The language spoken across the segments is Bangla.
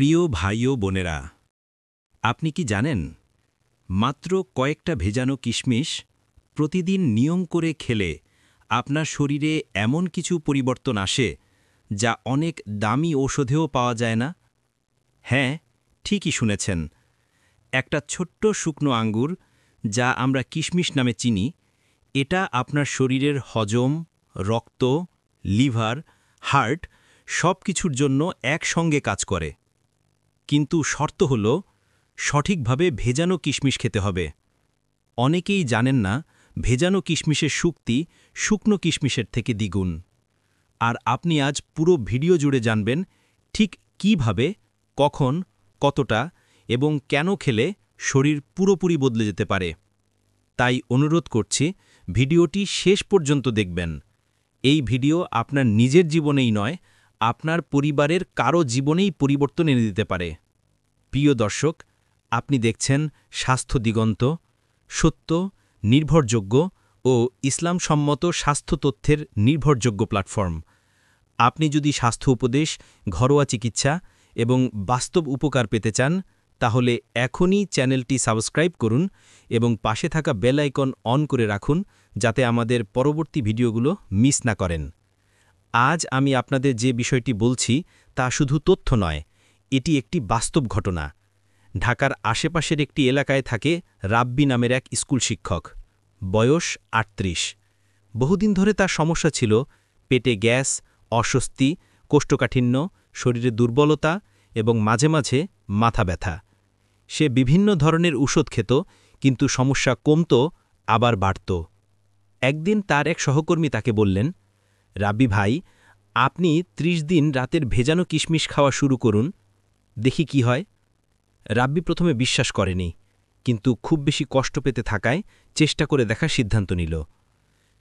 প্রিয় ভাই ও বোনেরা, আপনি কি জানেন মাত্র কয়েকটা ভেজানো কিশমিশ প্রতিদিন নিয়ম করে খেলে আপনার শরীরে এমন কিছু পরিবর্তন আসে যা অনেক দামি ঔষধেও পাওয়া যায় না? হ্যাঁ, ঠিকই শুনেছেন। একটা ছোট্ট শুকনো আঙ্গুর, যা আমরা কিশমিশ নামে চিনি, এটা আপনার শরীরের হজম, রক্ত, লিভার, হার্ট সব কিছুর জন্য একসঙ্গে কাজ করে। কিন্তু শর্ত হল সঠিকভাবে ভেজানো কিশমিশ খেতে হবে। অনেকেই জানেন না ভেজানো কিশমিশের শক্তি শুকনো কিশমিশের থেকে দ্বিগুণ। আর আপনি আজ পুরো ভিডিও জুড়ে জানবেন ঠিক কিভাবে, কখন, কতটা এবং কেন খেলে শরীর পুরোপুরি বদলে যেতে পারে। তাই অনুরোধ করছি, ভিডিওটি শেষ পর্যন্ত দেখবেন। এই ভিডিও আপনার নিজের জীবনেই নয়, আপনার পরিবারের কারো জীবনেই পরিবর্তন এনে দিতে পারে। প্রিয় দর্শক, আপনি দেখছেন স্বাস্থ্য দিগন্ত, সত্য, নির্ভরযোগ্য ও ইসলামসম্মত স্বাস্থ্য তথ্যের নির্ভরযোগ্য প্ল্যাটফর্ম। আপনি যদি স্বাস্থ্য উপদেশ, ঘরোয়া চিকিৎসা এবং বাস্তব উপকার পেতে চান, তাহলে এখনই চ্যানেলটি সাবস্ক্রাইব করুন এবং পাশে থাকা বেল আইকন অন করে রাখুন, যাতে আমাদের পরবর্তী ভিডিওগুলো মিস না করেন। আজ আমি আপনাদের যে বিষয়টি বলছি তা শুধু তথ্য নয়, এটি একটি বাস্তব ঘটনা। ঢাকার আশেপাশের একটি এলাকায় থাকে রাব্বি নামের এক স্কুল শিক্ষক। বয়স ৩৮। বহুদিন ধরে তার সমস্যা ছিল পেটে গ্যাস, অস্বস্তি, কোষ্ঠকাঠিন্য, শরীরে দুর্বলতা এবং মাঝে মাঝে মাথা ব্যথা। সে বিভিন্ন ধরনের ঔষধ খেত, কিন্তু সমস্যা কমত আবার বাড়ত। একদিন তার এক সহকর্মী তাকে বললেন, রাব্বি ভাই, আপনি ৩০ দিন রাতের ভেজানো কিশমিশ খাওয়া শুরু করুন, দেখি কি হয়। রাব্বি প্রথমে বিশ্বাস করেনি, কিন্তু খুব বেশি কষ্ট পেতে থাকায় চেষ্টা করে দেখার সিদ্ধান্ত নিল।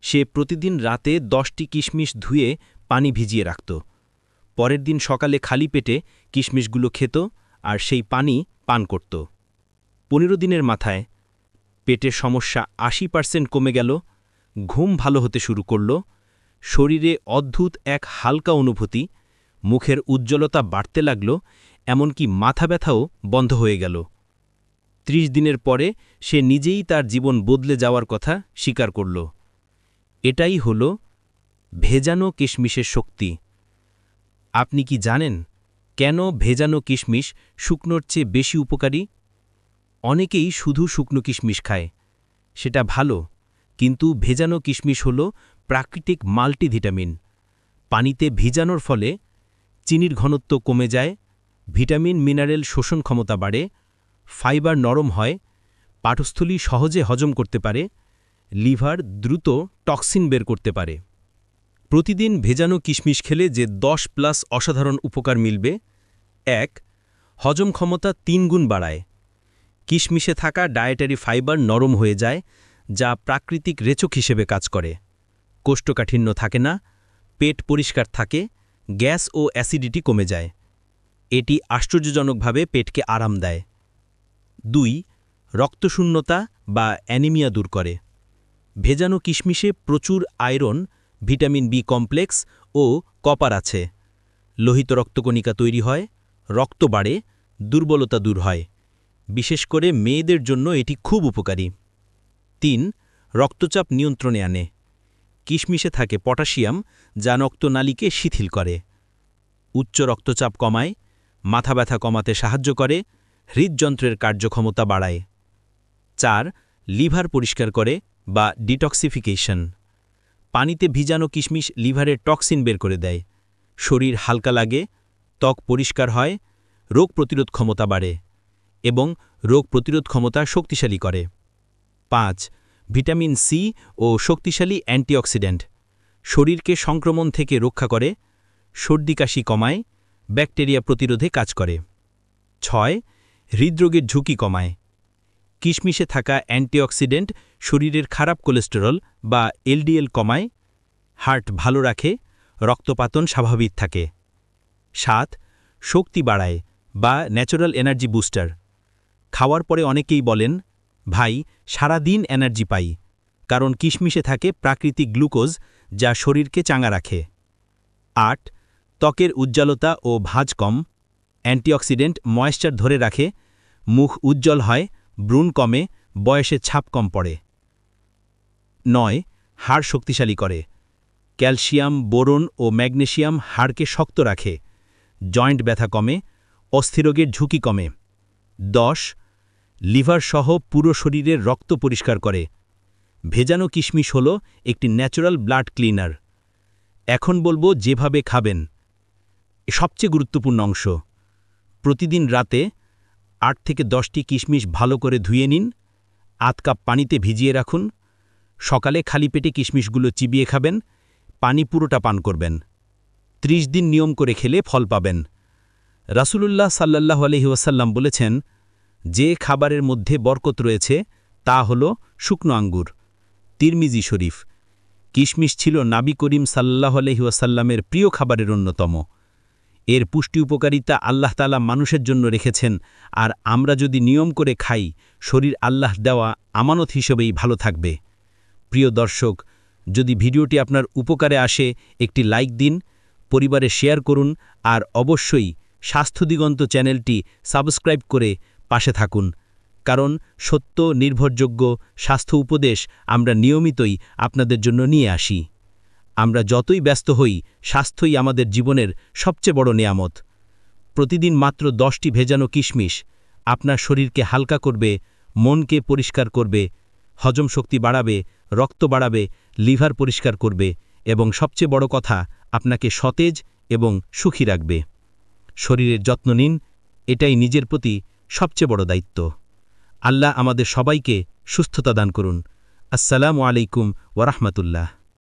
সে প্রতিদিন রাতে ১০টি কিশমিশ ধুয়ে পানি ভিজিয়ে রাখত। পরের দিন সকালে খালি পেটে কিশমিশগুলো খেত আর সেই পানি পান করত। ১৫ দিনের মাথায় পেটের সমস্যা ৮০% কমে গেল, ঘুম ভালো হতে শুরু করল, শরীরে অদ্ভুত এক হালকা অনুভূতি, মুখের উজ্জ্বলতা বাড়তে লাগল, এমনকি মাথা ব্যথাও বন্ধ হয়ে গেল। ৩০ দিনের পরে সে নিজেই তার জীবন বদলে যাওয়ার কথা স্বীকার করল। এটাই হল ভেজানো কিশমিশের শক্তি। আপনি কি জানেন কেন ভেজানো কিশমিশ শুকনোর চেয়ে বেশি উপকারী? অনেকেই শুধু শুকনো কিশমিশ খায়। সেটা ভালো, কিন্তু ভেজানো কিশমিশ হল প্রাকৃতিক মাল্টিভিটামিন। পানিতে ভিজানোর ফলে চিনির ঘনত্ব কমে যায়, ভিটামিন মিনারেল শোষণ ক্ষমতা বাড়ে, ফাইবার নরম হয়, পাকস্থলী সহজে হজম করতে পারে, লিভার দ্রুত টক্সিন বের করতে পারে। প্রতিদিন ভেজানো কিশমিশ খেলে যে 10+ অসাধারণ উপকার মিলবে: ১. হজম ক্ষমতা ৩ গুণ বাড়ায়। কিশমিশে থাকা ডায়েটারি ফাইবার নরম হয়ে যায়, যা প্রাকৃতিক রেচক হিসেবে কাজ করে। কোষ্ঠকাঠিন্য থাকে না, পেট পরিষ্কার থাকে, গ্যাস ও অ্যাসিডিটি কমে যায়। এটি আশ্চর্যজনকভাবে পেটকে আরাম দেয়। ২. রক্তশূন্যতা বা অ্যানিমিয়া দূর করে। ভেজানো কিশমিশে প্রচুর আয়রন, ভিটামিন বি কমপ্লেক্স ও কপার আছে। লোহিত রক্তকণিকা তৈরি হয়, রক্ত বাড়ে, দুর্বলতা দূর হয়। বিশেষ করে মেয়েদের জন্য এটি খুব উপকারী। ৩. রক্তচাপ নিয়ন্ত্রণে আনে। কিশমিশে থাকে পটাশিয়াম, যা রক্তনালীকে শিথিল করে। উচ্চ রক্তচাপ কমায়, মাথা ব্যথা কমাতে সাহায্য করে, হৃদযন্ত্রের কার্যক্ষমতা বাড়ায়। ৪. লিভার পরিষ্কার করে বা ডিটক্সিফিকেশন। পানিতে ভিজানো কিশমিশ লিভারের টক্সিন বের করে দেয়, শরীর হালকা লাগে, ত্বক পরিষ্কার হয়, রোগ প্রতিরোধ ক্ষমতা বাড়ে এবং রোগ প্রতিরোধ ক্ষমতা শক্তিশালী করে। ৫. ভিটামিন সি ও শক্তিশালী অ্যান্টিঅক্সিডেন্ট, শরীরকে সংক্রমণ থেকে রক্ষা করে, সর্দি কাশি কমায়, ব্যাকটেরিয়া প্রতিরোধে কাজ করে। ৬. হৃদরোগের ঝুঁকি কমায়। কিশমিশে থাকা অ্যান্টিঅক্সিডেন্ট শরীরের খারাপ কোলেস্টেরল বা এলডিএল কমায়, হার্ট ভালো রাখে, রক্তপাতন স্বাভাবিক থাকে। ৭. শক্তি বাড়ায় বা ন্যাচারাল এনার্জি বুস্টার। খাওয়ার পরে অনেকেই বলেন, ভাই, সারা দিন এনার্জি পাই, কারণ কিশমিশে থাকে প্রাকৃতিক গ্লুকোজ, যা শরীরকে চাঙ্গা রাখে। ৮. ত্বকের উজ্জ্বলতা ও ভাঁজ কম। অ্যান্টিঅক্সিডেন্ট ময়েশ্চার ধরে রাখে, মুখ উজ্জ্বল হয়, ব্রণ কমে, বয়সে ছাপ কম পড়ে। 9. হাড় শক্তিশালী করে। ক্যালসিয়াম, বোরন ও ম্যাগনেসিয়াম হাড়কে শক্ত রাখে, জয়েন্ট ব্যথা কমে, অস্থিরোগের ঝুঁকি কমে। 10. লিভার সহ পুরো শরীরের রক্ত পরিষ্কার করে। ভেজানো কিশমিশ হল একটি ন্যাচারাল ব্লাড ক্লিনার। এখন বলবো যেভাবে খাবেন। সবচেয়ে গুরুত্বপূর্ণ অংশ, প্রতিদিন রাতে 8 থেকে 10টি কিশমিশ ভালো করে ধুয়ে নিন, 8 কাপ পানিতে ভিজিয়ে রাখুন, সকালে খালি পেটে কিশমিশগুলো চিবিয়ে খাবেন, পানি পুরোটা পান করবেন। 30 দিন নিয়ম করে খেলে ফল পাবেন। রাসূলুল্লাহ সাল্লাল্লাহু আলাইহি ওয়াসাল্লাম বলেছেন, যে খাবারের মধ্যে বরকত রয়েছে তা হল শুকনো আঙ্গুর। তিরমিজি শরীফ। কিশমিশ ছিল নবী করিম সাল্লাল্লাহু আলাইহি ওয়াসাল্লামের প্রিয় খাবারের অন্যতম। এর পুষ্টি উপকারিতা আল্লাহ তাআলা মানুষের জন্য রেখেছেন, আর আমরা যদি নিয়ম করে খাই, শরীর আল্লাহ দেওয়া আমানত হিসেবেই ভালো থাকবে। প্রিয় দর্শক, যদি ভিডিওটি আপনার উপকারে আসে একটি লাইক দিন, পরিবারে শেয়ার করুন, আর অবশ্যই স্বাস্থ্য দিগন্ত চ্যানেলটি সাবস্ক্রাইব করে পাশে থাকুন, কারণ সত্য, নির্ভরযোগ্য স্বাস্থ্য উপদেশ আমরা নিয়মিতই আপনাদের জন্য নিয়ে আসি। আমরা যতই ব্যস্ত হই, স্বাস্থ্যই আমাদের জীবনের সবচেয়ে বড় নেয়ামত। প্রতিদিন মাত্র 10টি ভেজানো কিশমিশ আপনার শরীরকে হালকা করবে, মনকে পরিষ্কার করবে, হজম শক্তি বাড়াবে, রক্ত বাড়াবে, লিভার পরিষ্কার করবে এবং সবচেয়ে বড় কথা, আপনাকে সতেজ এবং সুখী রাখবে। শরীরের যত্ন নিন, এটাই নিজের প্রতি সবচেয়ে বড় দায়িত্ব। আল্লাহ আমাদের সবাইকে সুস্থতা দান করুন। আসসালামু আলাইকুম ওয়া রাহমাতুল্লাহ।